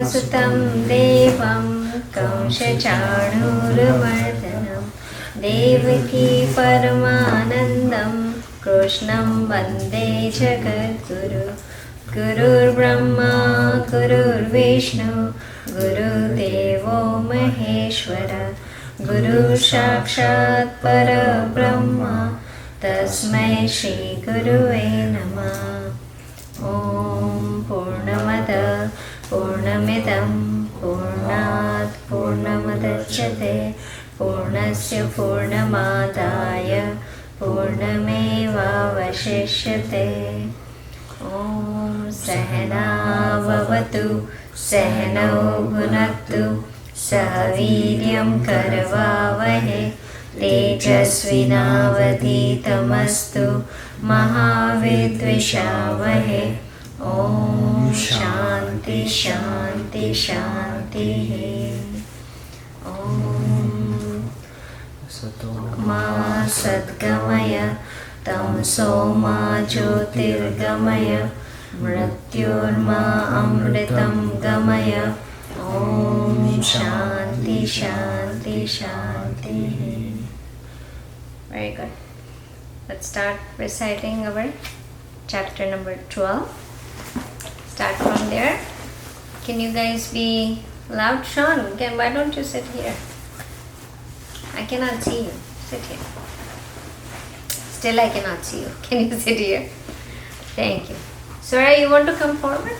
सुतं देवं कंसचाणूरमर्दनं देवकी परमानन्दं कृष्णं वन्दे जगद्गुरु। गुरुर्ब्रह्मा गुरुर्विष्णु गुरुदेवो महेश्वर गुरुसाक्षात् परब्रह्म तस्मै श्रीगुरुवे नमः। ॐ पूर्णमद पूर्णमिदं पूर्णात् पूर्णमुदच्यते पूर्णस्य पूर्णमादाय पूर्णमेवावशिष्यते। ॐ सहना भवतु सहनौ भुनक्तु सह वीर्यं करवावहै तेजस्विनावधीतमस्तु महाविद्विषावहै। ॐ शान्ति शान्ति शान्तिः। ॐ मा सद्गमय तमसो मा ज्योतिर्गमय मृत्युर्मा अमृतं गमय। ॐ शान्ति शान्ति शान्तिः। Very good. Let's start reciting our chapter number 12. Start from there. Can you guys be loud? Sean, why don't you sit here? I cannot see you. Sit here. Still I cannot see you. Can you sit here? Thank you. Sora, you want to come forward?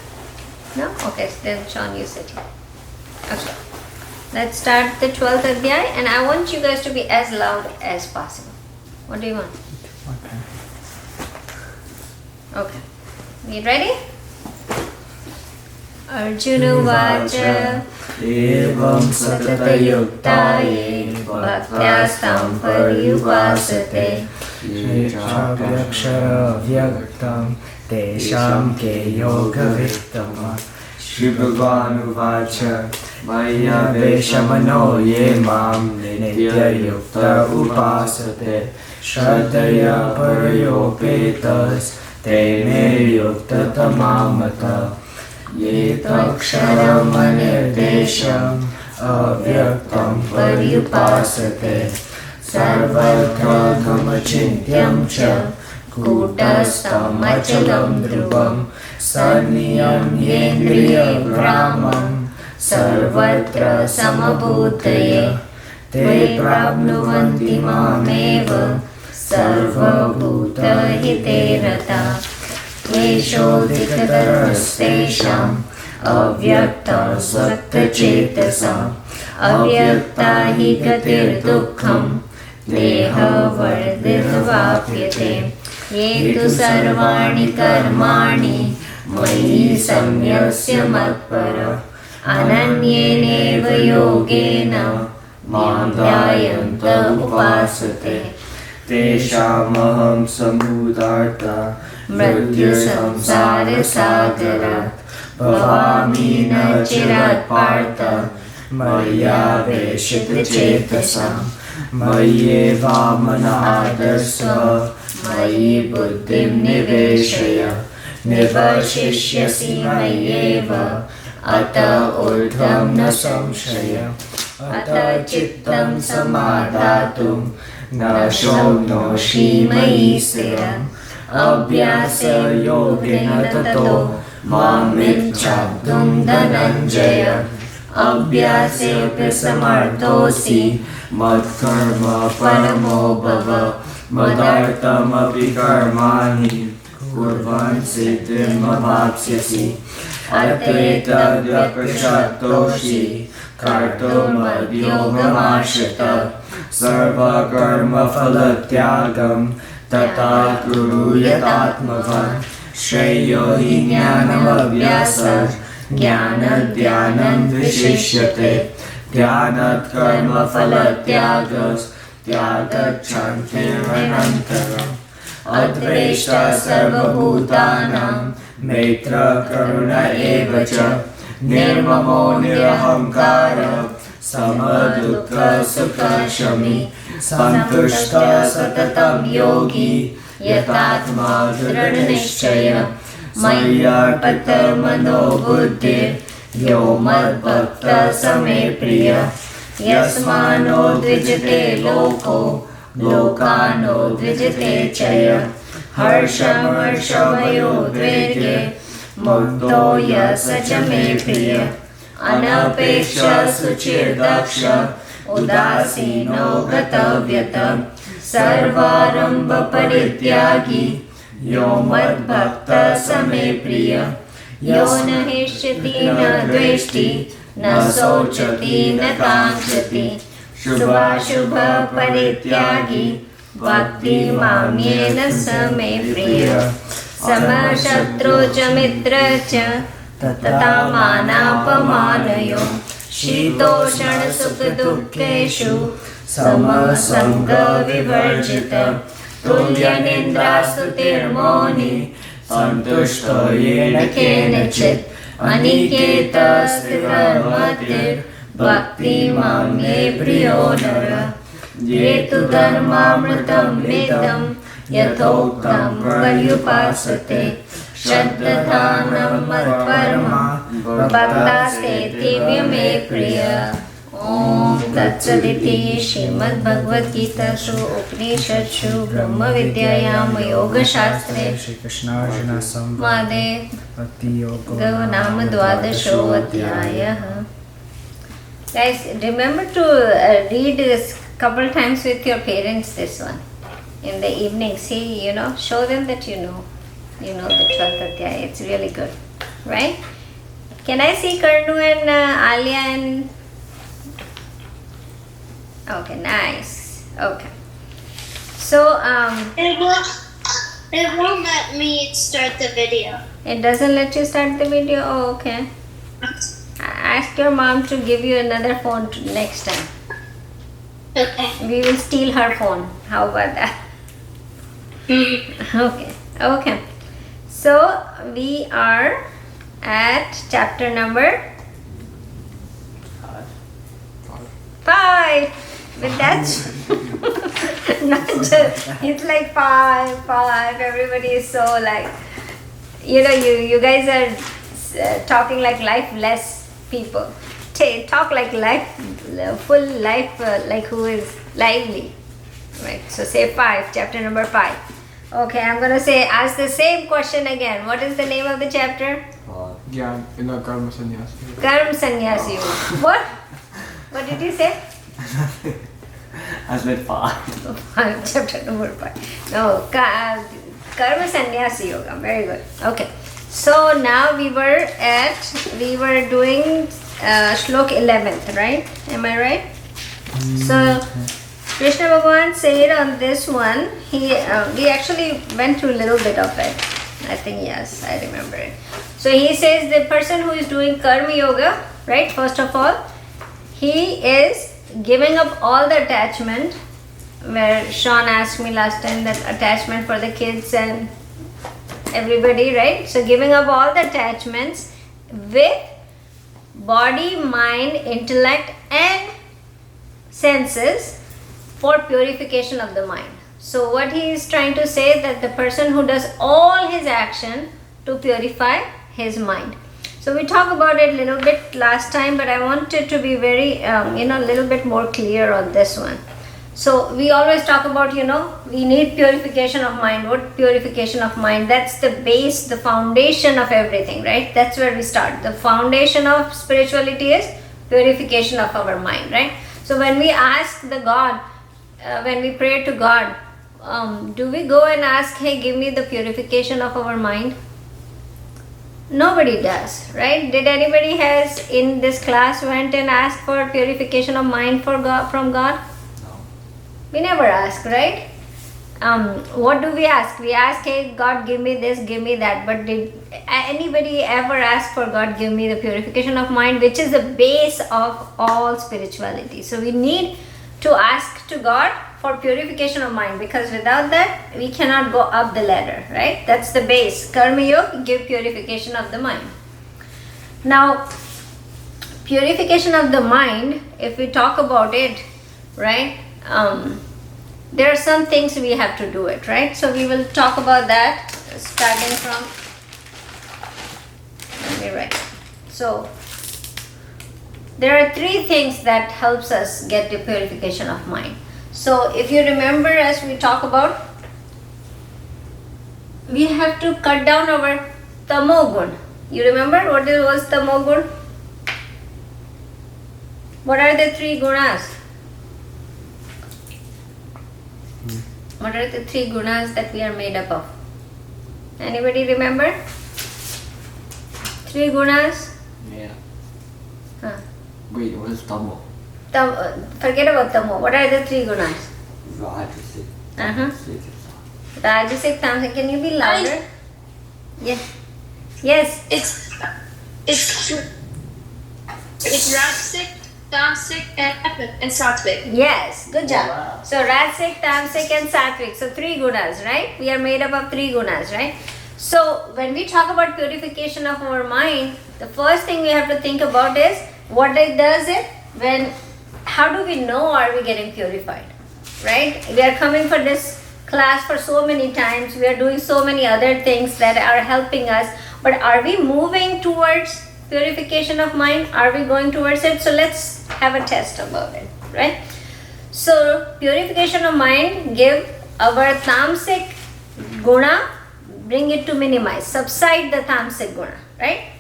No? Okay, then Sean, you sit here. Okay. Let's start the 12th Adhyay, and I want you guys to be as loud as possible. What do you want? Okay. You ready? Arjuna Vacha Evam Satatayuktaye Bhaktyastam Paryupasate Shakshara Vyaktam Tesham Ke Yoga Vittama Shri Bhagavan Vacha Maya Veshamano Ye Mam Nitya Yukta Upasate Shraddhaya Paryopetas Te Me Yukta Tamamata Ye Taksharam Anirdesham Avyaktam Paryupasate Sarvatra Gamachintyam Cha Kutastam Achalam Dhruvam Sarniyam Yendriya Brahmam Sarvatra Samabhutaya Te Prabnuvanti Mameva Sarvabhuta Hite Rata Kleshodikarastesham Avyakta Sattachetesam Avyakta hi gatir dukkham Deha vardhivapyate Ye tu sarvani karmani Mayi samyasya matpara Ananyeneva yogena Mam dhyayanta upasate Teshamaham samudarta Mrityu samsara sagarat Bhavami na chirat partha Maya veshita chetasam Mayeva manadarsva Mayi buddhim niveshaya Nivashishyasi mayeva Ata urdhvam na samshaya Ata chittam samadhatum Na shognoshi mayi siram Abhyasa yogena tato Mamichabdum dhananjaya Abhyase samarthosi Madkarma paramo bhava Madartam apikarmani Kurvan siddhim avapsyasi Ateta dhyapashatoshi Kartum adyogamashita Sarva karma phalatyagam Tata guru yatatmavan Shreyo hi jnanam abhyasa Jnana dhyanam vishishyate Dhyanat karma phalatyagas Dhyagat chantiranantaram Adveshta sarva bhutanam Maitra karuna evacha Nirmamo nirahamkara Samadukha sukha shami Santushta satatam yogi Yatatma dridhanishchaya Mayarpata mano buddhi यो मद्भक्तः स मे प्रियः यस्मानो द्विजते लोको लोकानो द्विजते च यः हर्षमर्षभयोद्वेगे मुक्तो यः स च मे प्रियः अनपेक्षः शुचिर्दक्षः उदासीनो गतव्यतः सर्वारम्भपरित्यागी यो मद्भक्तः स मे प्रियः यो न हिष्यति न द्वेष्टि न शोचति न काङ्क्षति शुभाशुभपरित्यागी भक्तिमान्येन स मे प्रियः समशत्रु च मित्र च तथा मानापमानयो शीतोष्णसुखदुःखेषु समसङ्गविवर्जितः तुल्यनिन्द्रास्तुतिर्मौनी सन्तुष्टो येन केनचित् अनिकेतस्थिरमतिर्भक्तिमां मे प्रियो नरः ये तु धर्मामृतं मिदं यथोक्तं पर्युपासते श्रद्धानं मत्परमा भक्तास्तेति मे प्रियः ओम तत्सदिति श्रीमद्भगवद्गीतासु उपनिषत्सु ब्रह्मविद्यायां योगशास्त्रे श्रीकृष्णार्जुन संवादे भक्तियोगो नाम द्वादशोऽध्यायः. Guys, remember to read this couple times with your parents, this one in the evening. See, show them that you know the 12th Adhyaya. It's really good, right? Can I see Karnu and Alia and okay, nice. Okay, so It won't let me start the video. it doesn't let you start the video. Oh, okay. Ask your mom to give you another phone next time. Okay. We will steal her phone. How about that? Okay. So we are at chapter number 5. With that, not just, it's like 5. Everybody is so like, you guys are talking like lifeless people. Talk like life, full life, like who is lively, right? So say 5, chapter number 5. Okay, I'm gonna ask the same question again. What is the name of the chapter? Karma Sannyas. Karma Sannyasi. What? What did you say? I said 5. Chapter number 5. No, Karma Sannyasi Yoga. Very good. Okay. So now we were doing Shlok 11th, right? Am I right? So Krishna Bhagavan said on this one, we actually went through a little bit of it. I think yes, I remember it. So he says the person who is doing Karma Yoga, right? First of all, he is giving up all the attachment, where Sean asked me last time that attachment for the kids and everybody, right? So giving up all the attachments with body, mind, intellect and senses for purification of the mind. So what he is trying to say, that the person who does all his action to purify his mind. So we talked about it a little bit last time, but I wanted to be very, a little bit more clear on this one. So we always talk about, we need purification of mind. What purification of mind? That's the base, the foundation of everything, right? That's where we start. The foundation of spirituality is purification of our mind, right? So when we ask the God, when we pray to God, do we go and ask, hey, give me the purification of our mind? Nobody does, right? Did anybody has in this class went and asked for purification of mind from God? No. We never ask, right? What do we ask? We ask, hey, God, give me this, give me that. But did anybody ever ask for God, give me the purification of mind, which is the base of all spirituality? So we need to ask to God for purification of mind, because without that we cannot go up the ladder, right? That's the base. Karma Yoga give purification of the mind. Now purification of the mind, if we talk about it, right, there are some things we have to do it, right? So we will talk about that starting from, let me write. So there are three things that helps us get the purification of mind. So if you remember, as we talk about, we have to cut down our tamogun. You remember what it was tamogun? What are the three gunas? What are the three gunas that we are made up of? Anybody remember? Three gunas? Yeah. Huh. Wait, what is Tamo? Forget about tamo. What are the three gunas? Rajasic. Uh-huh. Sick. Rajasic, tamasic. Can you be louder? Yes. Yes. It's Rajasic, Tamasic, and Sattvic. Yes. Good job. Wow. So Rajasic, Tamasic, and Sattvic. So three gunas, right? We are made up of three gunas, right? So when we talk about purification of our mind, the first thing we have to think about is what it does it when. How do we know are we getting purified? Right? We are coming for this class for so many times. We are doing so many other things that are helping us. But are we moving towards purification of mind? Are we going towards it? So let's have a test about it, right? So purification of mind, give our tamasic guna, bring it to minimize, subside the tamasic guna, right?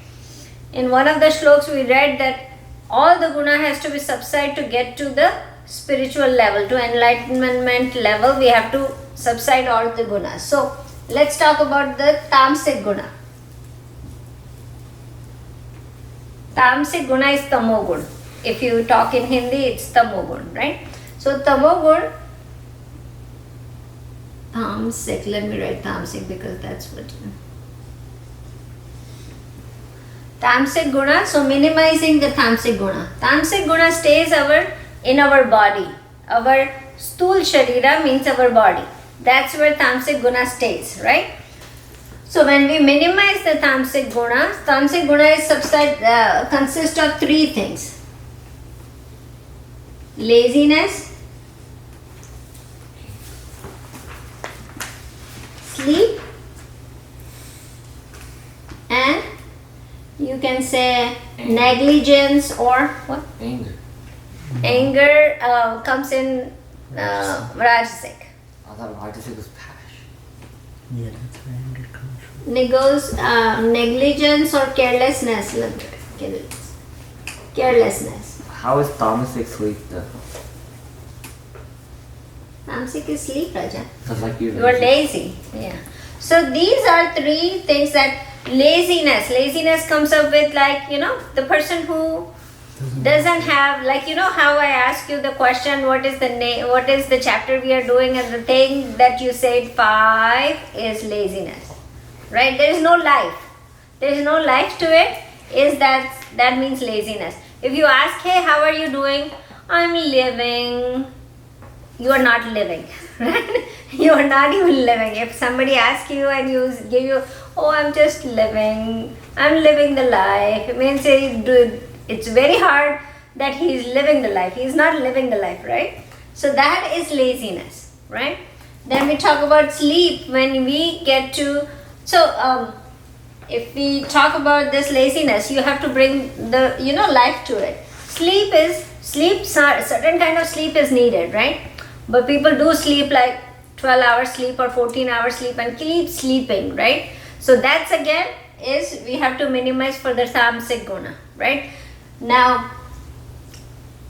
In one of the shlokas we read that all the guna has to be subside to get to the spiritual level, to enlightenment level. We have to subside all the gunas. So let's talk about the tamasic guna. Tamasic guna is tamogun. If you talk in Hindi, it's tamogun, right? So tamogun, tamasic, let me write tamasic because that's what. Tamasic guna, so minimizing the tamasic guna. Tamasic guna stays in our body. Our stool sharira means our body. That's where tamasic guna stays, right? So when we minimize the tamasic guna is consists of three things: laziness, sleep, and you can say negligence or what? Anger. Anger comes in Rajasic. I thought Rajasic was passion. Yeah, that's where anger comes from. Negligence or carelessness. Carelessness. How is Tamasic sleep though? Tamasic is sleep, Raja. Because like You are lazy. Yeah. So these are three things that laziness comes up with, like, the person who doesn't have, like, how I ask you the question, what is the name, what is the chapter we are doing, and the thing that you said 5 is laziness, right? There is no life. There is no life to it. That means laziness. If you ask, hey, how are you doing? I'm living. You are not living, right? You are not even living. If somebody asks you and give you, oh, I'm just living, I'm living the life, it means it's very hard that he is living the life. He is not living the life, right? So that is laziness, right? Then we talk about sleep when we get to, if we talk about this laziness, you have to bring the, life to it. Certain kind of sleep is needed, right? But people do sleep like 12 hours sleep or 14 hours sleep and keep sleeping, right? So that's again is we have to minimize for the tamasic guna, right? Now,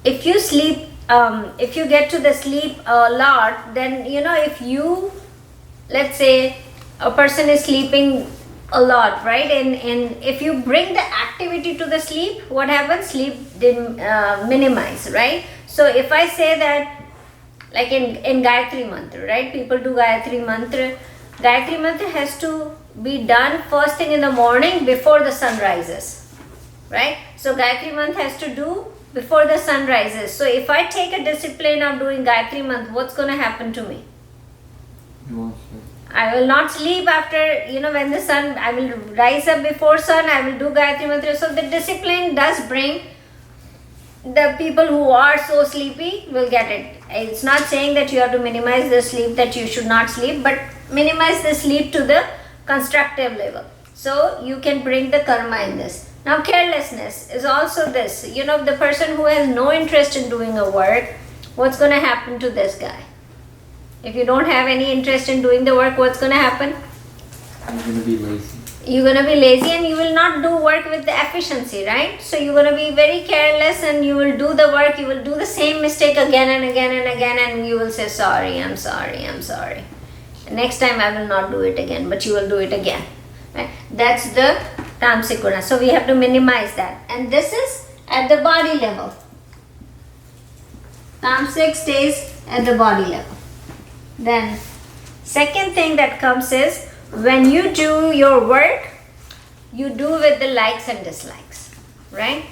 if you sleep, if you get to the sleep a lot, then if you, let's say a person is sleeping a lot, right? And if you bring the activity to the sleep, what happens? Sleep minimize, right? So if I say that, like in Gayatri Mantra, right? People do Gayatri Mantra. Gayatri Mantra has to be done first thing in the morning before the sun rises, right? So Gayatri Mantra has to do before the sun rises. So if I take a discipline of doing Gayatri Mantra, what's going to happen to me? You won't sleep. I will not sleep after, when the sun, I will rise up before sun, I will do Gayatri Mantra. So the discipline does bring the people who are so sleepy will get it. It's not saying that you have to minimize the sleep, that you should not sleep, but minimize the sleep to the constructive level. So you can bring the karma in this. Now carelessness is also this. You know, the person who has no interest in doing a work, what's going to happen to this guy? If you don't have any interest in doing the work, what's going to happen? I'm gonna be lazy. You're going to be lazy and you will not do work with the efficiency, right? So you're going to be very careless and you will do the work, you will do the same mistake again and again and again, and you will say, sorry, I'm sorry, I'm sorry. Next time I will not do it again, but you will do it again. Right? That's the tamasic guna. So we have to minimize that. And this is at the body level. Tamasic stays at the body level. Then second thing that comes is, when you do your work, you do with the likes and dislikes, right?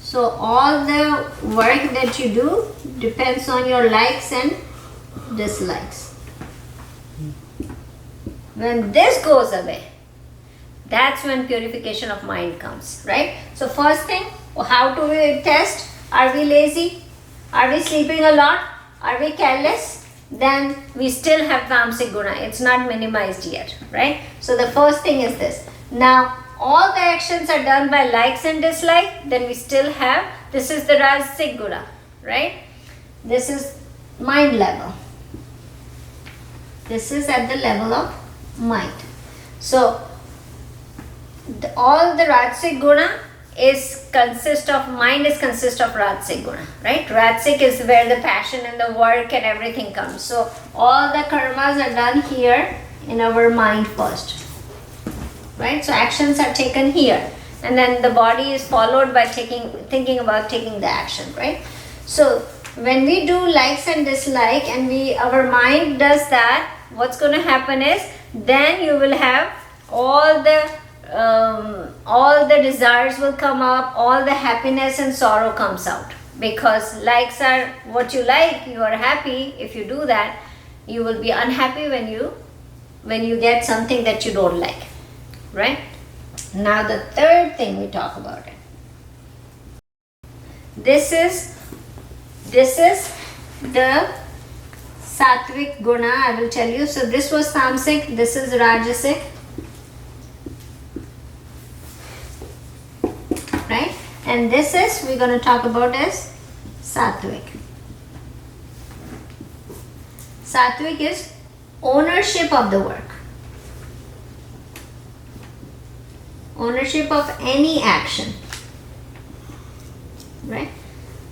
So all the work that you do depends on your likes and dislikes. When this goes away, that's when purification of mind comes, right? So first thing, how do we test? Are we lazy? Are we sleeping a lot? Are we careless? Then we still have tamasic guna. It's not minimized yet, right? So the first thing is this. Now, all the actions are done by likes and dislikes, then we still have, this is the rajasic guna, right? This is mind level. This is at the level of mind. So, all the rajasic guna consist of rajasic guna, right? Rajasic is where the passion and the work and everything comes. So all the karmas are done here in our mind first, right? So actions are taken here, and then the body is followed by thinking about taking the action, right? So when we do likes and dislike and our mind does that, what's going to happen is, then you will have all the desires will come up, all the happiness and sorrow comes out, because likes are what you like, you are happy. If you do that, you will be unhappy when you get something that you don't like, right? Now the third thing we talk about it. This is the sattvic guna, I will tell you. So this was tamasic, this is rajasic, right? And this is, we're going to talk about as sattvic. Sattvic is ownership of the work. Ownership of any action, right?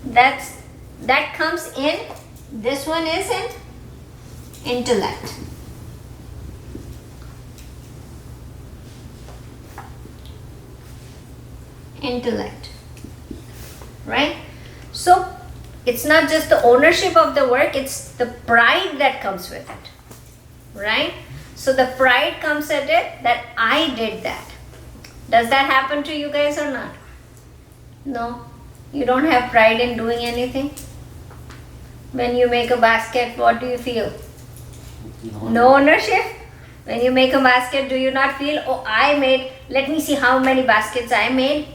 That comes in, this one is in intellect. Intellect, right? So it's not just the ownership of the work, it's the pride that comes with it, right? So the pride comes at it that I did that. Does that happen to you guys or not? No? You don't have pride in doing anything? When you make a basket, what do you feel? No ownership? When you make a basket, do you not feel, oh, let me see how many baskets I made?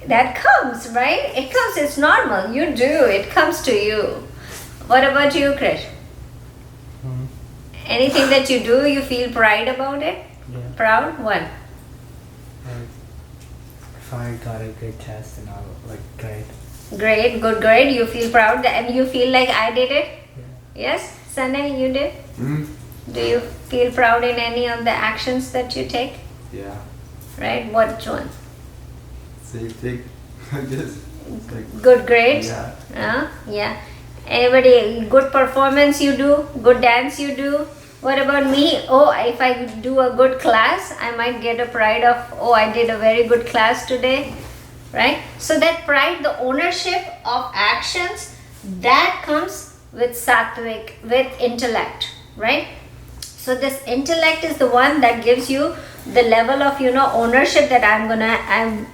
That comes, right? It comes, it's normal. You do, it comes to you. What about you, Krish? Anything that you do, you feel pride about it? Yeah. Proud? What? If I got a good test and I'll grade. Great, good grade. You feel proud and you feel like I did it? Yeah. Yes? Sunny, you did? Mm. Do you feel proud in any of the actions that you take? Yeah. Right? Which one? Same thing. Just Good grades? Yeah. Yeah. Anybody, good performance you do? Good dance you do? What about me? Oh, if I do a good class, I might get a pride of, oh, I did a very good class today. Right? So that pride, the ownership of actions, that comes with sattvic, with intellect. Right? So this intellect is the one that gives you the level of, ownership that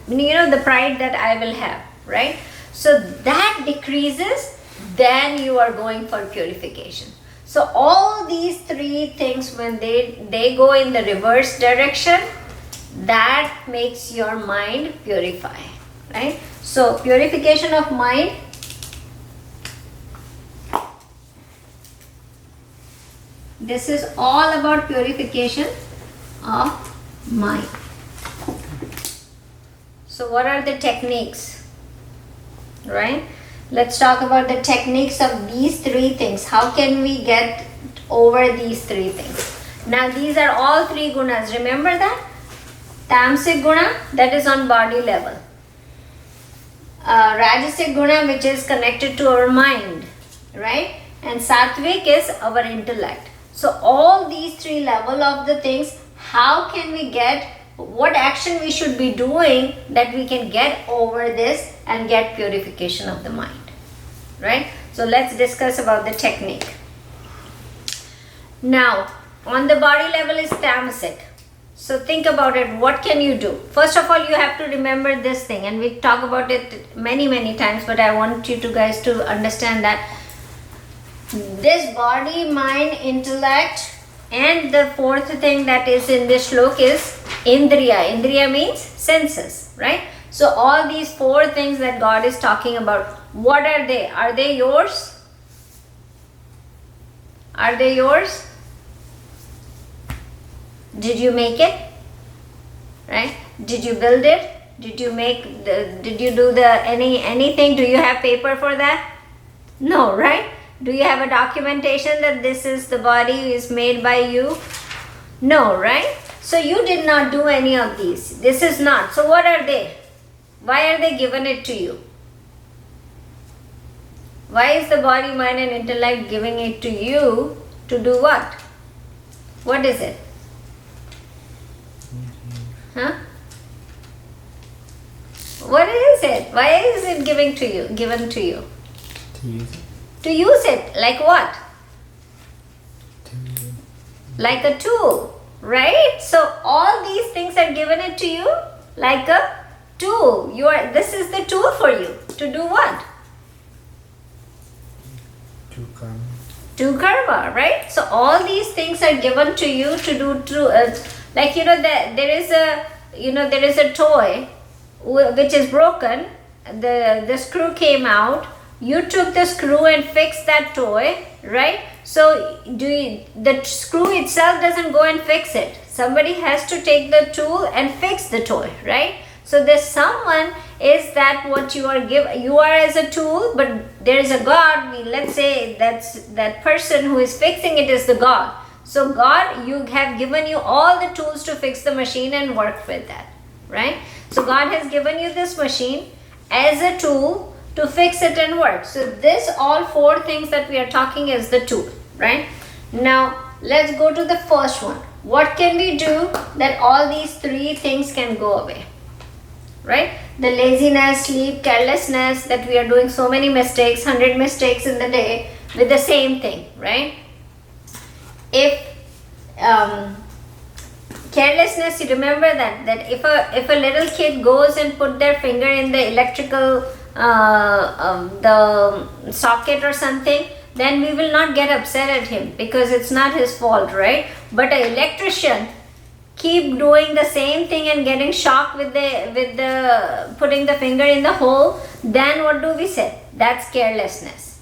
the pride that I will have. Right? So that decreases, then you are going for purification. So all these three things, when they go in the reverse direction, that makes your mind purify, right? So purification of mind, this is all about purification of mind. So what are the techniques? Right? Let's talk about the techniques of these three things. How can we get over these three things? Now these are all three gunas. Remember that? Tamasic guna, that is on body level. Rajasic guna, which is connected to our mind, right? And Sattvic is our intellect. So all these three level of the things, how can we get, what action we should be doing that we can get over this and get purification of the mind, right? So let's discuss about the technique. Now, on the body level is tamasic. So think about it. What can you do? First of all, you have to remember this thing, and we talk about it many times, but I want you to guys to understand that this body, mind, intellect, and the fourth thing that is in this shlok is indriya. Indriya means senses, right? So all these four things that God is talking about, what are they? Are they yours? Are they yours? Did you make it? Right? Did you build it? Did you make did you do the anything? Do you have paper for that? No, right? Do you have a documentation that this is the body is made by you? No, right? So you did not do any of these. This is not. So what are they? Why are they given it to you? Why is the body, mind and intellect giving it to you to do what? What is it? Huh? What is it? Why is it given to you? To use it. To use it. Like what? To Like a tool, right? So all these things are given it to you like a tool. This is the tool for you. To do what? to karma. To karma, right? So all these things are given to you to do like there is a toy which is broken. The screw came out. You took the screw and fixed that toy, right? So the screw itself doesn't go and fix it. Somebody has to take the tool and fix the toy, right? So there's someone is that what you are given. You are as a tool, but there is a God. Let's say that person who is fixing it is the God. So God, you have given you all the tools to fix the machine and work with that, right? So God has given you this machine as a tool to fix it and work. So this all four things that we are talking is the tool, right? Now let's go to the first one. What can we do that all these three things can go away, right? The laziness, sleep, carelessness, that we are doing so many mistakes, 100 mistakes in the day with the same thing, right? If carelessness, you remember that if a little kid goes and put their finger in the electrical the socket or something, then we will not get upset at him because it's not his fault, right? But an electrician keep doing the same thing and getting shocked with the putting the finger in the hole, then what do we say? That's carelessness,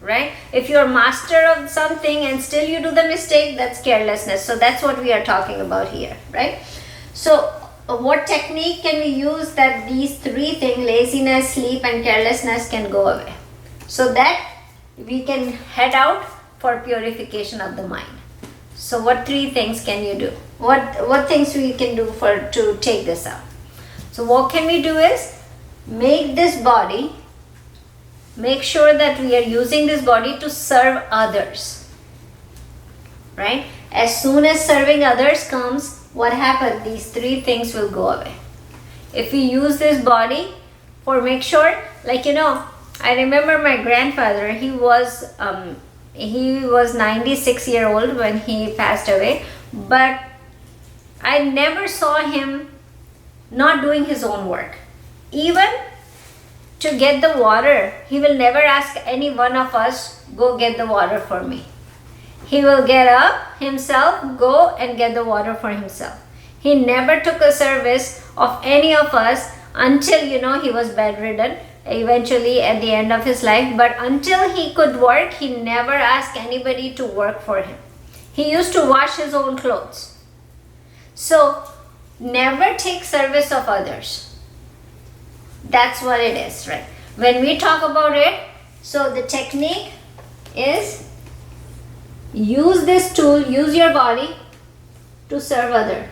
right? If you're master of something and still you do the mistake, that's carelessness. So that's what we are talking about here, right? So what technique can we use that these three things, laziness, sleep and carelessness, can go away, so that we can head out for purification of the mind? So what three things can you do? What things we can do to take this out? So what can we do is make this body, make sure that we are using this body to serve others, right? As soon as serving others comes, what happens? These three things will go away. If we use this body for make sure, like I remember my grandfather, he was 96 years old when he passed away, but I never saw him not doing his own work. Even to get the water, he will never ask any one of us, go get the water for me. He will get up himself, go and get the water for himself. He never took a service of any of us until he was bedridden eventually at the end of his life. But until he could work, he never asked anybody to work for him. He used to wash his own clothes. So never take service of others. That's what it is, right? When we talk about it, so the technique is use this tool, use your body to serve other.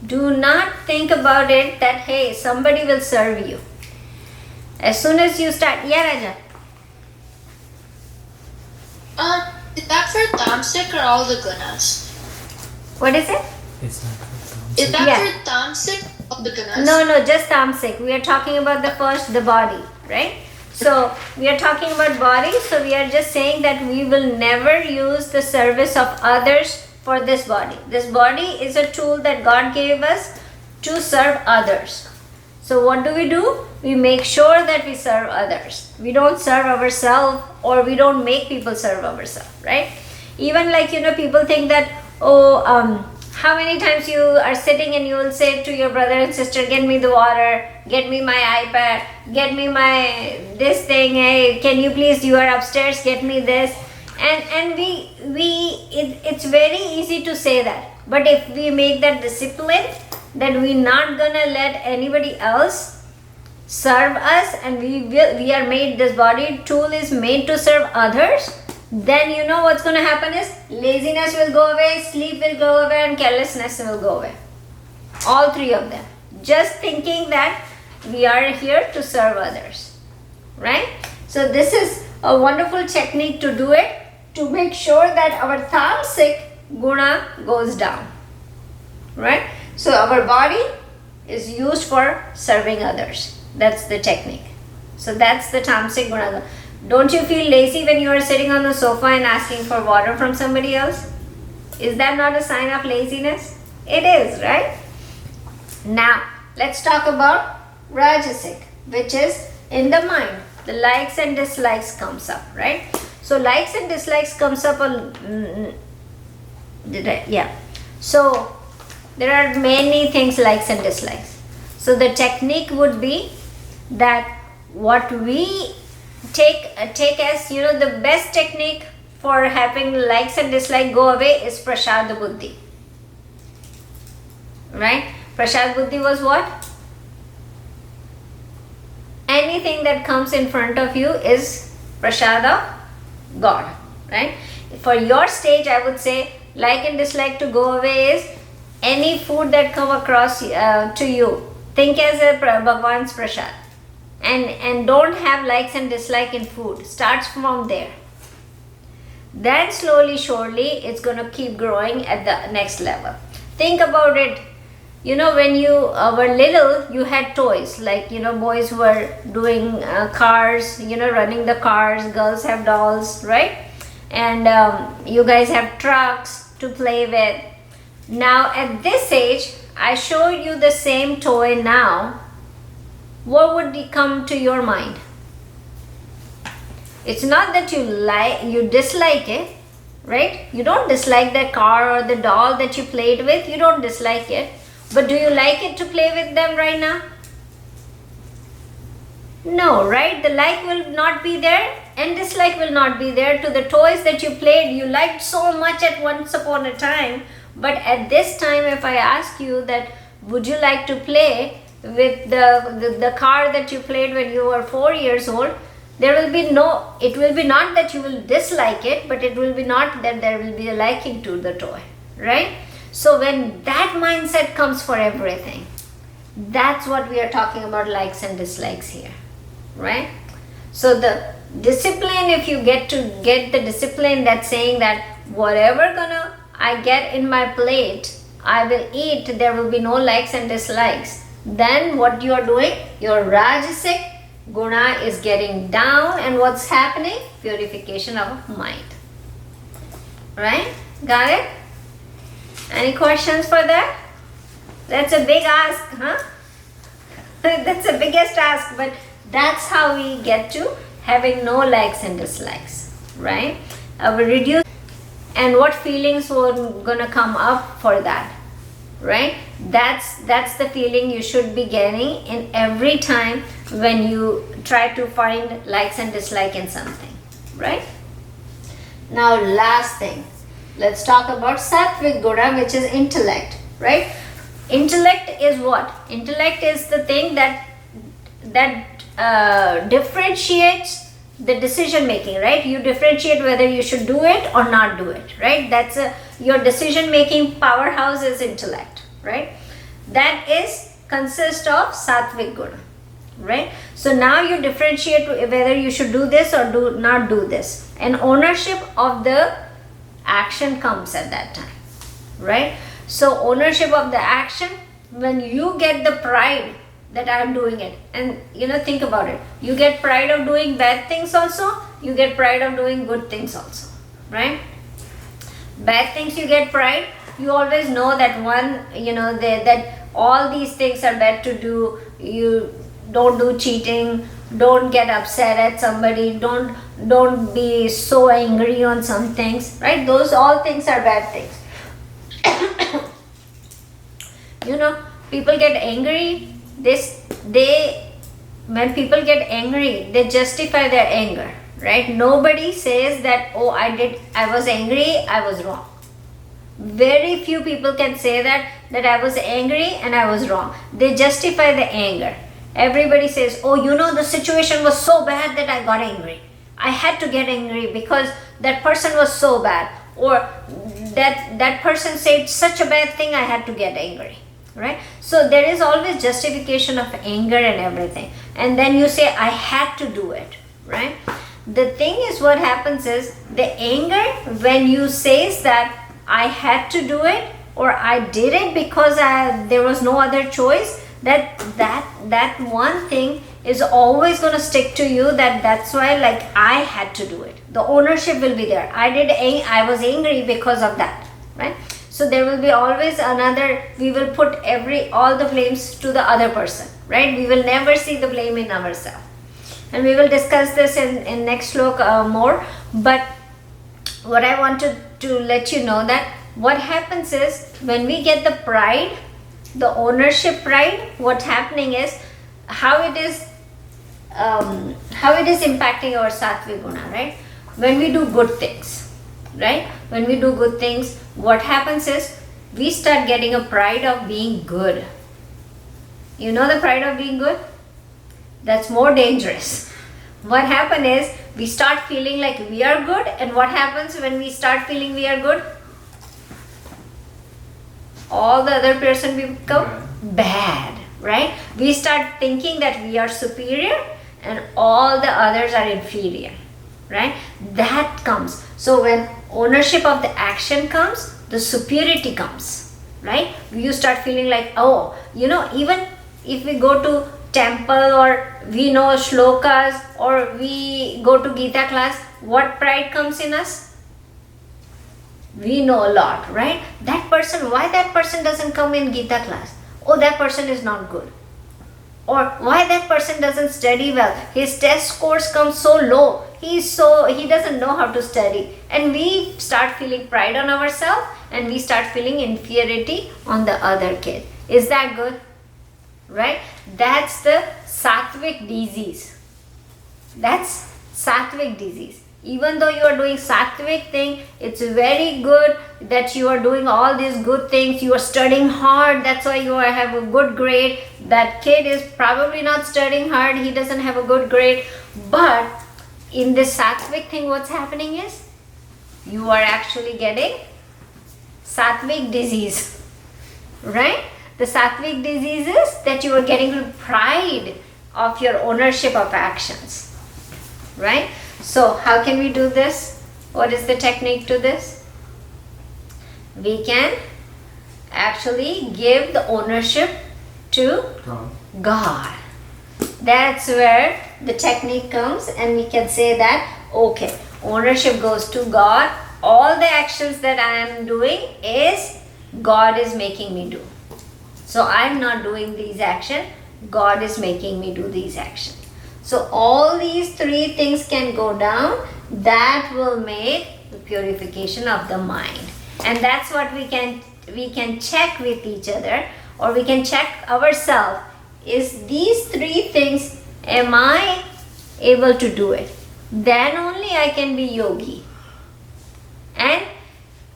Do not think about it that hey, somebody will serve you. As soon as you start, yeah, Raja. Is that for tamasic or all the gunas? What is it? It's not for them. Is that Yeah. for tamasic or all the gunas? No, just tamasic. We are talking about the first, the body, right? So we are talking about body. So we are just saying that we will never use the service of others for this body. This body is a tool that God gave us to serve others. So what do? We make sure that we serve others. We don't serve ourselves, or we don't make people serve ourselves, right? Even like, people think that, how many times you are sitting and you will say to your brother and sister, get me the water, get me my iPad, get me my this thing, hey, can you please, you are upstairs, get me this. And it's very easy to say that. But if we make that discipline, that we're not gonna let anybody else serve us, and we are made, this body tool is made to serve others, then you know what's gonna happen is laziness will go away, sleep will go away, and carelessness will go away. All three of them. Just thinking that we are here to serve others, right? So this is a wonderful technique to do it, to make sure that our tamasic guna goes down, right? So our body is used for serving others. That's the technique. So that's the tamasic guna. Don't you feel lazy when you are sitting on the sofa and asking for water from somebody else? Is that not a sign of laziness? It is, right? Now, let's talk about rajasic, which is in the mind. The likes and dislikes comes up, right? So likes and dislikes comes up. So there are many things, likes and dislikes. So the technique would be that what we take as the best technique for having likes and dislikes go away is prashad buddhi, right? Prashad buddhi was what? Anything that comes in front of you is prashad of God, right? For your stage, I would say like and dislike to go away is any food that come across to you, think as a Bhagwan's prashad, and don't have likes and dislike in food. Starts from there. Then slowly, surely, it's going to keep growing at the next level. Think about it. When you were little, you had toys, like, boys were doing cars, running the cars, girls have dolls, right? And you guys have trucks to play with. Now at this age, I show you the same toy now. What would come to your mind? It's not that you dislike it, right? You don't dislike the car or the doll that you played with. You don't dislike it. But do you like it to play with them right now? No, right? The like will not be there and dislike will not be there to the toys that you played. You liked so much at once upon a time. But at this time, if I ask you that, would you like to play with the car that you played when you were 4 years old? There will be it will be not that you will dislike it, but it will be not that there will be a liking to the toy, right? So when that mindset comes for everything, that's what we are talking about, likes and dislikes here, right? So the discipline, if you get the discipline that's saying that whatever I get in my plate, I will eat, there will be no likes and dislikes. Then what you are doing, your rajasic guna is getting down, and what's happening? Purification of mind. Right? Got it? Any questions for that? That's a big ask, huh? That's the biggest ask, but that's how we get to having no likes and dislikes, right? We reduce, and what feelings were gonna come up for that, right? That's the feeling you should be getting in every time when you try to find likes and dislike in something, right? Now last thing, let's talk about sattvic guna, which is intellect, right? Intellect is what? Intellect is the thing that differentiates the decision making, right? You differentiate whether you should do it or not do it, right? That's your decision making powerhouse is intellect, right? That is consists of sattvic guna, right? So now you differentiate whether you should do this or do not do this, and ownership of the action comes at that time, right? So ownership of the action, when you get the pride that I am doing it, and think about it, you get pride of doing bad things also, you get pride of doing good things also, right? Bad things you get pride, you always know that that all these things are bad to do. You don't do cheating, don't get upset at somebody, don't be so angry on some things, right? Those all things are bad things. People get angry, when people get angry, they justify their anger, right? Nobody says that, oh, I was angry, I was wrong. Very few people can say that I was angry and I was wrong. They justify the anger. Everybody says, oh, the situation was so bad that I got angry. I had to get angry because that person was so bad, or that person said such a bad thing, I had to get angry, right? So there is always justification of anger and everything, and then you say I had to do it, right? The thing is, what happens is the anger, when you say that I had to do it or I did it because there was no other choice, that one thing is always going to stick to you, that's why, like, I had to do it. The ownership will be there. I was angry because of that, right? So there will be always we will put all the blames to the other person, right? We will never see the blame in ourselves. And we will discuss this in next slok more. But what I wanted to let you know, that what happens is, when we get the pride, the ownership pride, what's happening is how it is impacting our sattvic guna, right? When we do good things, right? When we do good things, what happens is we start getting a pride of being good. You know the pride of being good? That's more dangerous. What happens is we start feeling like we are good, and what happens when we start feeling we are good? All the other person become bad, right? We start thinking that we are superior and all the others are inferior, right? That comes. So when ownership of the action comes, the superiority comes, right? You start feeling like, oh, even if we go to temple or we know shlokas or we go to Gita class, what pride comes in us? We know a lot, right? Why that person doesn't come in Gita class? Oh, that person is not good. Or why that person doesn't study well? His test scores come so low. He doesn't know how to study. And we start feeling pride on ourselves, and we start feeling inferiority on the other kid. Is that good? Right? That's the sattvic disease. That's sattvic disease. Even though you are doing sattvic thing, it's very good that you are doing all these good things. You are studying hard. That's why you have a good grade. That kid is probably not studying hard. He doesn't have a good grade. But in this sattvic thing, what's happening is you are actually getting sattvic disease, right? The sattvic disease is that you are getting pride of your ownership of actions, right? So how can we do this? What is the technique to this? We can actually give the ownership to God. That's where the technique comes, and we can say that, okay, ownership goes to God. All the actions that I am doing is God is making me do. So I am not doing these actions. God is making me do these actions. So all these three things can go down. That will make the purification of the mind. And that's what we can check with each other, or we can check ourselves. Is these three things am I able to do it? Then only I can be yogi. And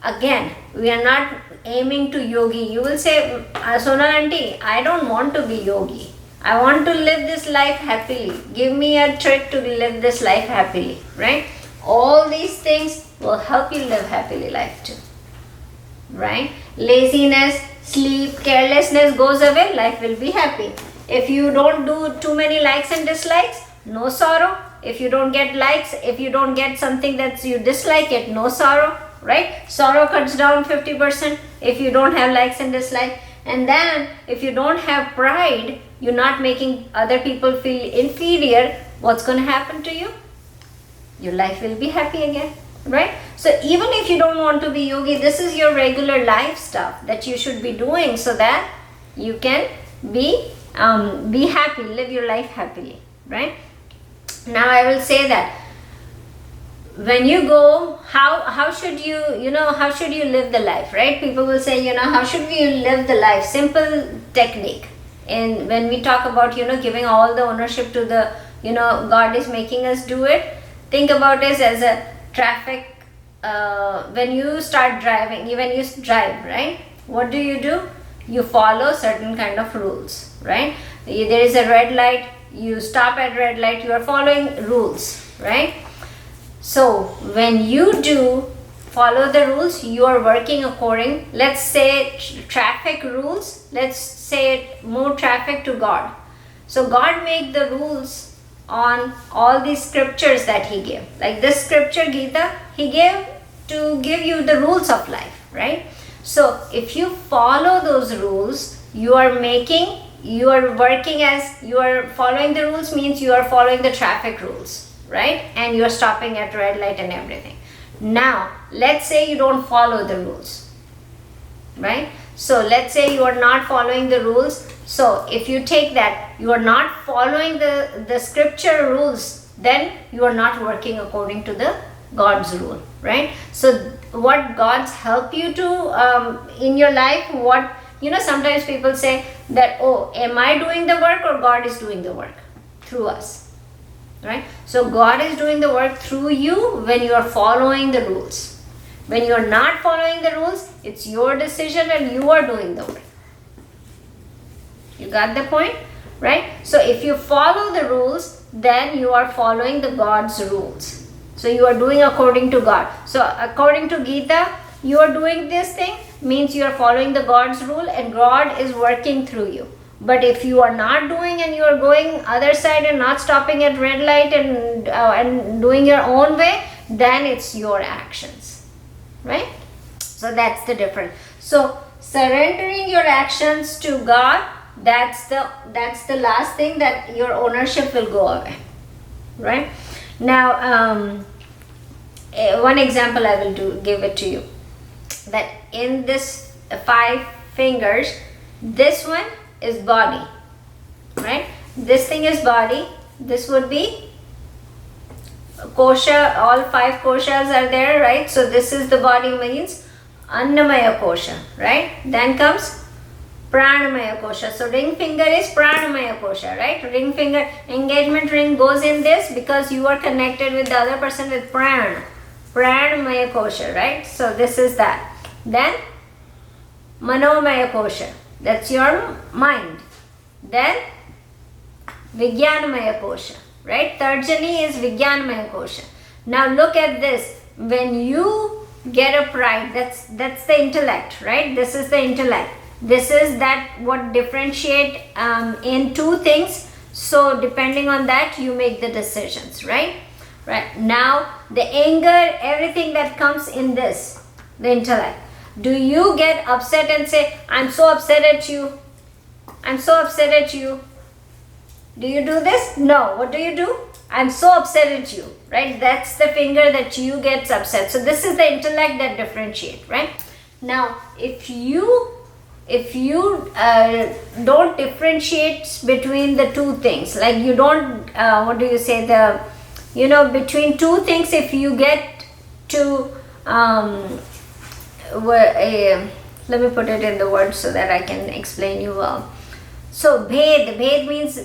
again, we are not aiming to yogi. You will say, Sonal auntie, I don't want to be yogi. I want to live this life happily. Give me a trick to live this life happily, right? All these things will help you live happily life too, right? Laziness, sleep, carelessness goes away, life will be happy. If you don't do too many likes and dislikes, no sorrow. If you don't get likes, if you don't get something that you dislike it, no sorrow, right? Sorrow cuts down 50% if you don't have likes and dislikes. And then if you don't have pride, you're not making other people feel inferior, what's going to happen to you? Your life will be happy again, right? So even if you don't want to be yogi, this is your regular life stuff that you should be doing so that you can be happy, live your life happily, right? Now I will say that when you go, how should you live the life, right? People will say, how should we live the life? Simple technique. And when we talk about, giving all the ownership to the, God is making us do it. Think about it as a traffic, when you start driving, when you drive, right? What do? You follow certain kind of rules, right? There is a red light, you stop at red light, you are following rules, right? So when you do follow the rules, you are working according, let's say traffic rules, let's say move traffic to God. So God made the rules on all these scriptures that he gave. Like this scripture Gita, he gave to give you the rules of life, right? So if you follow those rules, you are following the rules, means you are following the traffic rules, right? And you are stopping at red light and everything. Now, let's say you don't follow the rules, right? So let's say you are not following the rules. So if you take that, you are not following the scripture rules, then you are not working according to the God's rule, right? So what God's help you to in your life, sometimes people say that, oh, am I doing the work or God is doing the work through us, right? So God is doing the work through you when you are following the rules. When you are not following the rules, it's your decision and you are doing the work. You got the point, right? So if you follow the rules, then you are following the God's rules. So you are doing according to God. So according to Gita, you are doing this thing, means you are following the God's rule and God is working through you. But if you are not doing and you are going other side and not stopping at red light and doing your own way, then it's your actions, right? So that's the difference. So surrendering your actions to God, that's the last thing, that your ownership will go away, right? Now one example I will give it to you, that in this 5 fingers, this one is body, right? This thing is body. This would be kosha. All 5 koshas are there, right? So this is the body, means annamaya kosha, right? Then comes pranamaya kosha. So ring finger is pranamaya kosha, right? Ring finger, engagement ring goes in this because you are connected with the other person with pranamaya kosha, right? So this is that. Then manomaya kosha, that's your mind. Then vijnanamaya kosha, right? Third jani is vijnanamaya kosha. Now look at this. When you get a pride, that's the intellect, right? This is the intellect. This is that what differentiate in 2 things. So depending on that, you make the decisions, right? Right. Now the anger, everything that comes in this, the intellect. Do you get upset and say, I'm so upset at you? I'm so upset at you. Do you do this? No. What do? I'm so upset at you, right? That's the finger that you gets upset. So this is the intellect that differentiate, right? Now, if you don't differentiate between the 2 things, like you don't, between 2 things, if you get to, let me put it in the words so that I can explain you well. So bhed means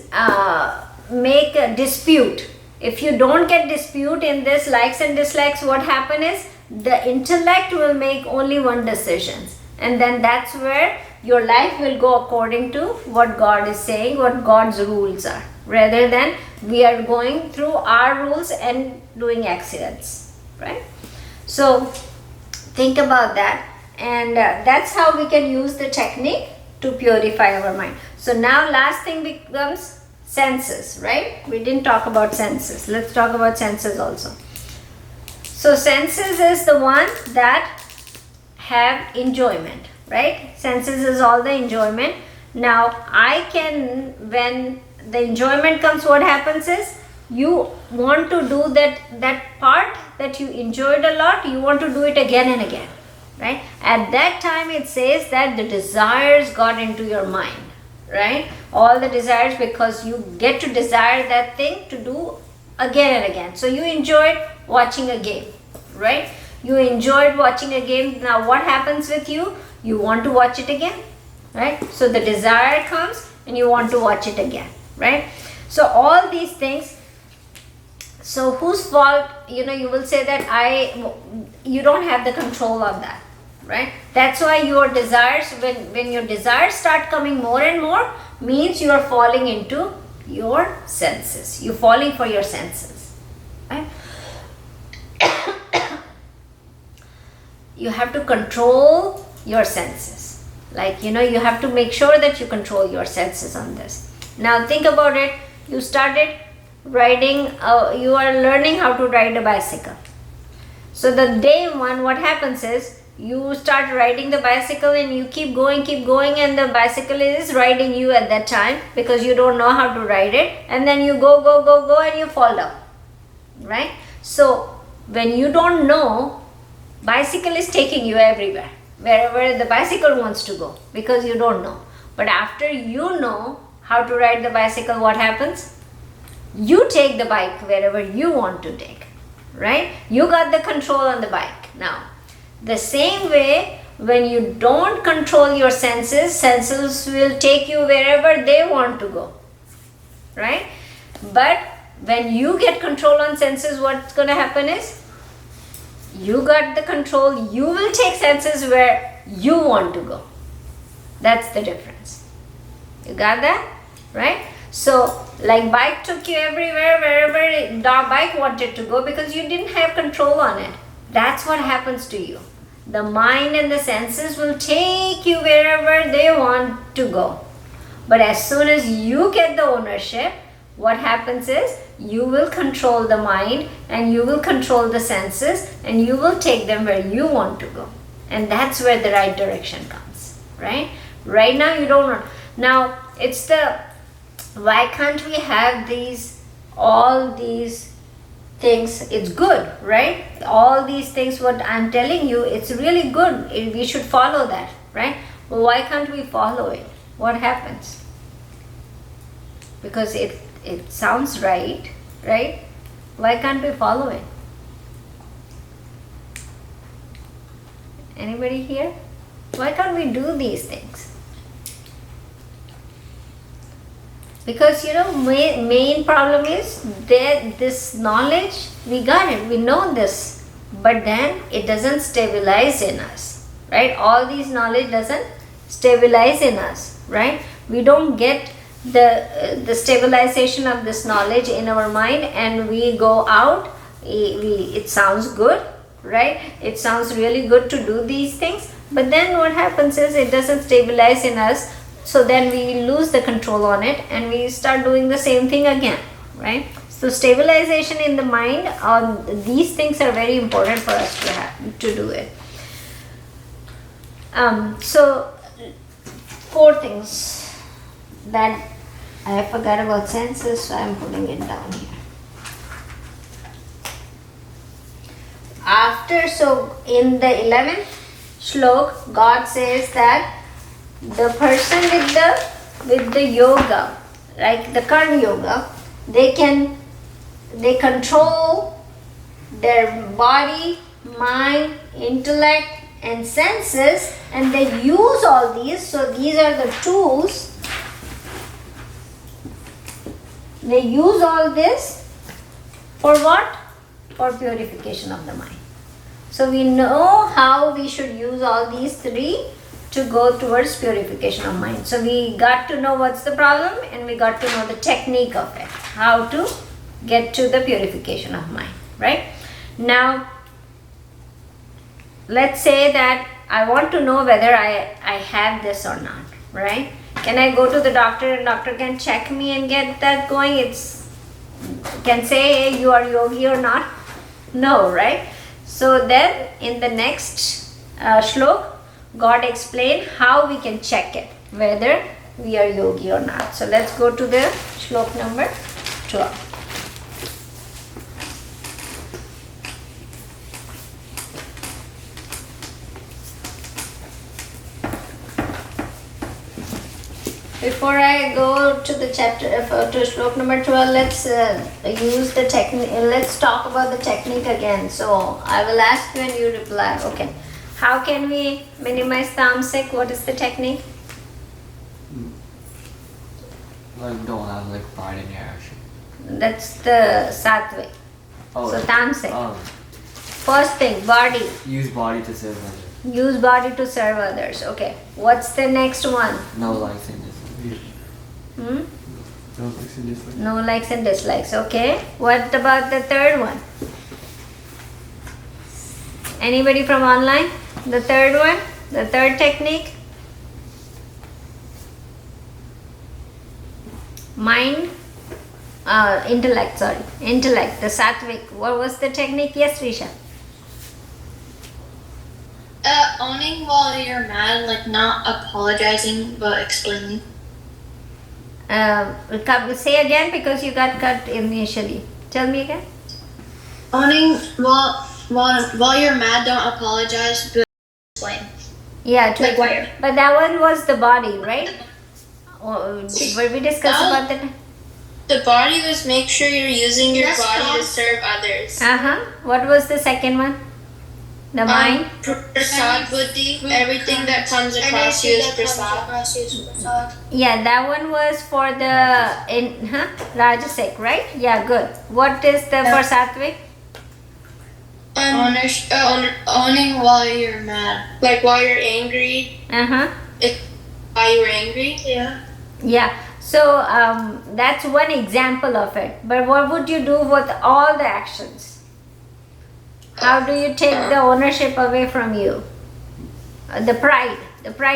make a dispute. If you don't get dispute in this likes and dislikes, what happen is the intellect will make only one decision, and then that's where your life will go according to what God is saying, what God's rules are, rather than we are going through our rules and doing accidents, right? So think about that, and that's how we can use the technique to purify our mind. So now last thing becomes senses, right? We didn't talk about senses. Let's talk about senses also. So senses is the one that have enjoyment, right? Senses is all the enjoyment. Now I can, when the enjoyment comes, what happens is you want to do that part that you enjoyed a lot, you want to do it again and again, right? At that time it says that the desires got into your mind, right? All the desires, because you get to desire that thing to do again and again. So you enjoyed watching a game, right? You enjoyed watching a game. Now what happens with you? You want to watch it again, right? So the desire comes and you want to watch it again, right? So all these things. So whose fault? You will say that you don't have the control of that, right? That's why your desires, when your desires start coming more and more, means you are falling into your senses. You're falling for your senses, right? You have to control your senses. Like, you have to make sure that you control your senses on this. Now think about it. You started riding, you are learning how to ride a bicycle. So the day one, what happens is, you start riding the bicycle and you keep going, and the bicycle is riding you at that time because you don't know how to ride it, and then you go and you fall down, right? So when you don't know, bicycle is taking you everywhere, wherever the bicycle wants to go, because you don't know. But after you know how to ride the bicycle, what happens? You take the bike wherever you want to take, right? You got the control on the bike. Now the same way, when you don't control your senses will take you wherever they want to go, right? But when you get control on senses, what's going to happen is, you got the control, you will take senses where you want to go. That's the difference. You got that, right? So like bike took you everywhere, wherever the bike wanted to go, because you didn't have control on it. That's what happens to you. The mind and the senses will take you wherever they want to go. But as soon as you get the ownership, what happens is, you will control the mind and you will control the senses, and you will take them where you want to go. And that's where the right direction comes, right? Right now you don't know. Now it's why can't we have all these things? It's good, right? All these things, what I'm telling you, it's really good. We should follow that, right? Well, why can't we follow it? What happens? Because it sounds right? Why can't we follow it? Anybody here? Why can't we do these things? Because main problem is that this knowledge, we got it, we know this, but then it doesn't stabilize in us, right? All these knowledge doesn't stabilize in us, right? We don't get the stabilization of this knowledge in our mind, and we go out, it sounds good, right? It sounds really good to do these things, but then what happens is, it doesn't stabilize in us. So then we lose the control on it and we start doing the same thing again, right? So stabilization in the mind, these things are very important for us to do it. So 4 things that I forgot about senses, so I'm putting it down here. So in the 11th shlok, God says that the person with the yoga, like the karma yoga, they control their body, mind, intellect and senses, and they use all these. So these are the tools They use all this for what? For purification of the mind. So we know how we should use all these three to go towards purification of mind. So we got to know what's the problem and we got to know the technique of it. How to get to the purification of mind, right? Now, let's say that I want to know whether I have this or not, right? Can I go to the doctor and doctor can check me and get that going? Can say, hey, you are yogi or not? No, right? So then in the next shlok, God explained how we can check it, whether we are yogi or not. So let's go to the shlok number 12. Before I go to the chapter to shlok number 12, let's use the technique. Let's talk about the technique again. So I will ask you and you reply. Okay. How can we minimize tamasic? What is the technique? Like, don't have like pride in your action. That's the sattvic. Oh, So tamasic. um, First thing, body. use body to serve others. Use body to serve others. Okay. What's the next one? No likes and dislikes. Hmm? No likes and dislikes. No likes and dislikes. Okay. What about the third one? Anybody from online? The third one? The third technique? Mind, intellect, sorry. Intellect, the sattvic. What was the technique? Yes, Risha. Owning while you're mad, like not apologizing but explaining. Say again because you got cut initially. Tell me again. Owning while you're mad, don't apologize but explain. Yeah, Like wire. but that one was the body, right? Where we discussed about that? The body was make sure you're using your body to serve others. What was the second one? The mind? Prasad buddhi, everything that comes across you is prasad. Yeah, that one was for the Rajasic, right? Yeah, good. What is the for Sattvic? Owning while you're mad. Like while you're angry. While you're angry? Yeah. Yeah. So that's one example of it. But what would you do with all the actions? How do you take the ownership away from you? The pride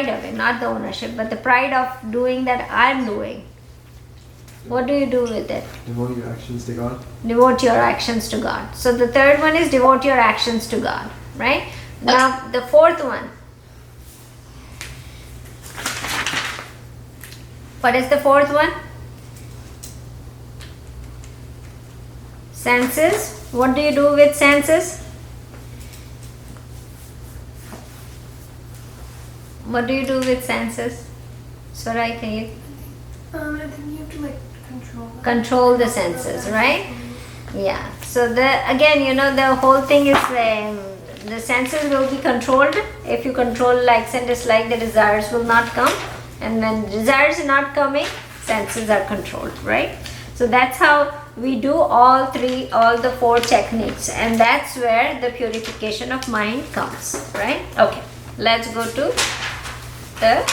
of it, not the ownership, but the pride of doing that I'm doing. What do you do with it? Devote your actions to God. Devote your actions to God. So the third one is devote your actions to God, right? Now the fourth one. What is the fourth one? Senses. What do you do with senses? What do you do with senses? Sarai, can you? I think you have to like Control the senses, right? Yeah. So the whole thing is the senses will be controlled. If you control likes and dislikes, the desires will not come. And when desires are not coming, senses are controlled, right? So that's how we do all the four techniques, and that's where the purification of mind comes, right? Okay, let's go to the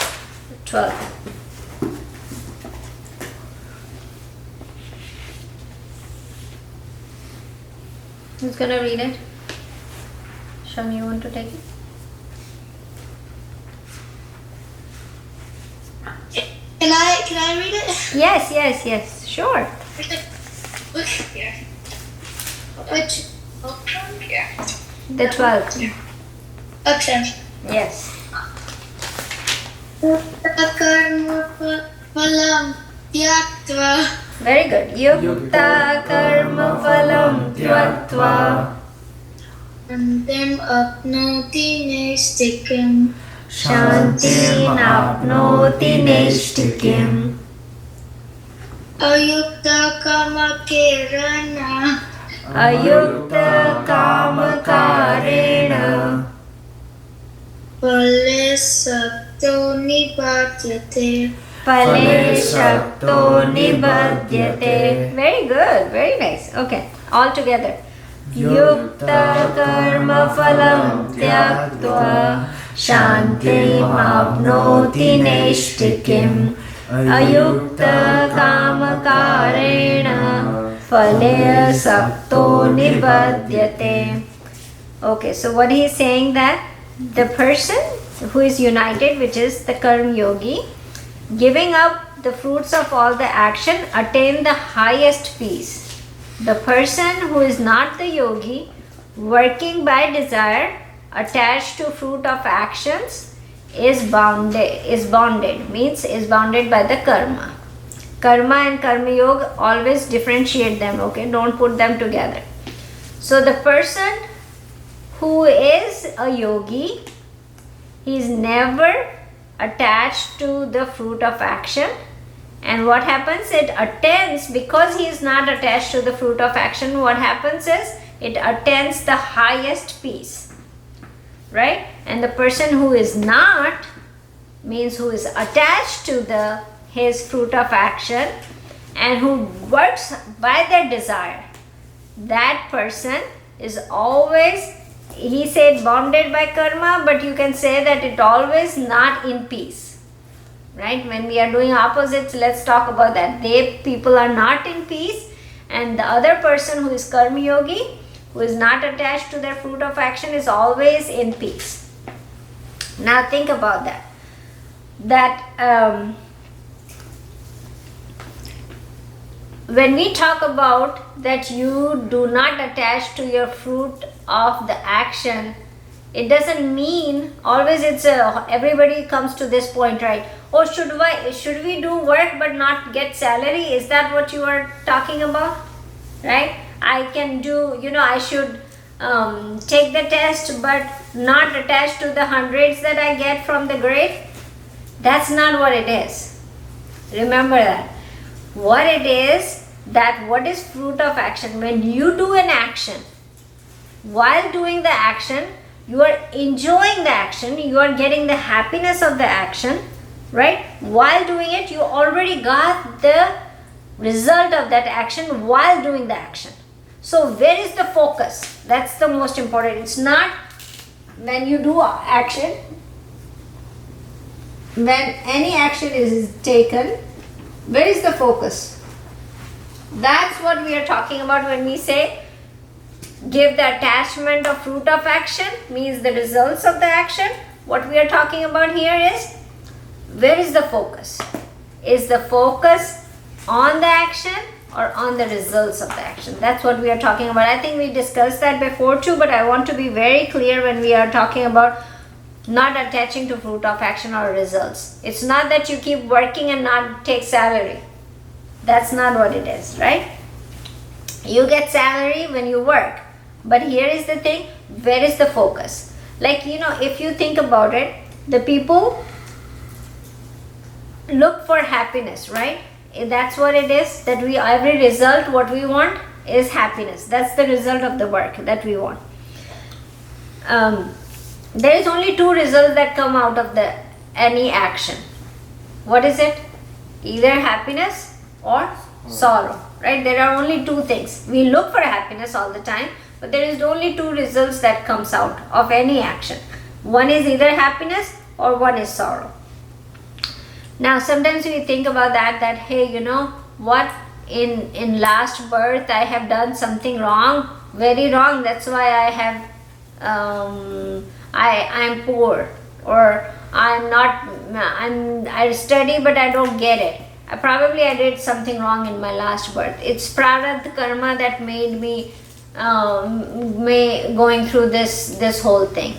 12th. Who's gonna read it? Sham, you want to take it? Can I read it? Yes, sure. Look here. Which? Here. The 12th. Okay. Yes. Very good. Yukta karma phalam tyaktva Shantim apnoti naistikim. shantim apnoti naistikim Ayukta kama kirana. ayukta kama karena Phale sakto nipatyate. Phale shakto nibadyate. Very good, very nice. Okay, all together. Yukta karma phalam tyaktva shantim apnoti neshtikim ayukta kama karena phale sakto nibadyate. Okay, so what he is saying that the person who is united, which is the karma yogi, giving up the fruits of all the action, attain the highest peace. The person who is not the yogi, working by desire, attached to fruit of actions, is bounded, means is bounded by the karma. Karma and karma yoga, always differentiate them, okay? Don't put them together. So the person who is a yogi, he is never attached to the fruit of action. And what happens? It attains, because he is not attached to the fruit of action, what happens is it attains the highest peace. Right? And the person who is not, means who is attached to his fruit of action and who works by their desire, that person is always, he said bounded by karma, but you can say that it always not in peace. Right? When we are doing opposites, let's talk about that. People are not in peace, and the other person who is karma yogi, who is not attached to their fruit of action, is always in peace. Now think about that. When we talk about that you do not attach to your fruit of the action, it doesn't mean always everybody comes to this point, right? Oh, should we do work but not get salary? Is that what you are talking about? Right? I can do, I should take the test but not attach to the hundreds that I get from the grade. That's not what it is. Remember that. What it is, that what is fruit of action? When you do an action, while doing the action, you are enjoying the action, you are getting the happiness of the action, right? While doing it, you already got the result of that action while doing the action. So where is the focus? That's the most important. It's not when you do action, when any action is taken, where is the focus? That's what we are talking about when we say give the attachment of fruit of action, means the results of the action. What we are talking about here is, where is the focus? Is the focus on the action or on the results of the action? That's what we are talking about. I think we discussed that before too, but I want to be very clear when we are talking about not attaching to fruit of action or results. It's not that you keep working and not take salary. That's not what it is, right? You get salary when you work. But here is the thing, where is the focus? Like, if you think about it, the people look for happiness, right? That's what it is, that every result, what we want is happiness. That's the result of the work that we want. There is only two results that come out of any action. What is it? Either happiness or sorrow, right? There are only two things. We look for happiness all the time, but there is only two results that comes out of any action. One is either happiness or one is sorrow. Now sometimes we think about that hey, what, in last birth I have done something wrong, very wrong, that's why I have I'm poor, or I study but I don't get it. I did something wrong in my last birth. It's prarabdha karma that made me going through this whole thing,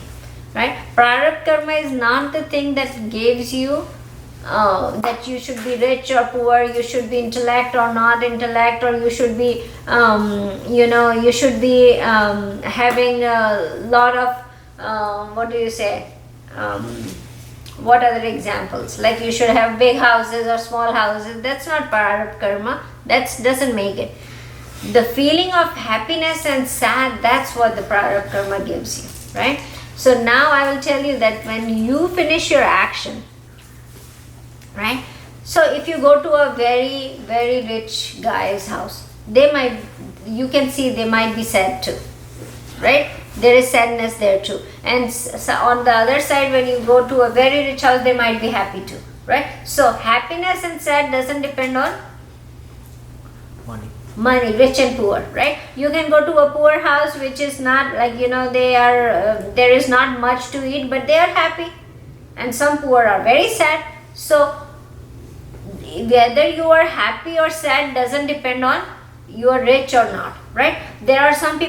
right? Prarabdha karma is not the thing that gives you that you should be rich or poor, you should be intellect or not intellect, or you should be you should be having a lot of what other examples, like you should have big houses or small houses. That's not prarabdha karma. That doesn't make it. The feeling of happiness and sad, that's what the prarabdha karma gives you, right? So now I will tell you that when you finish your action, right? So if you go to a very, very rich guy's house, you can see they might be sad too, right? There is sadness there too. And so on the other side, when you go to a very rich house, they might be happy too, right? So happiness and sad doesn't depend on money, rich and poor, right? You can go to a poor house which is not like, there is not much to eat, but they are happy. And some poor are very sad. So whether you are happy or sad doesn't depend on you are rich or not, right? There are some people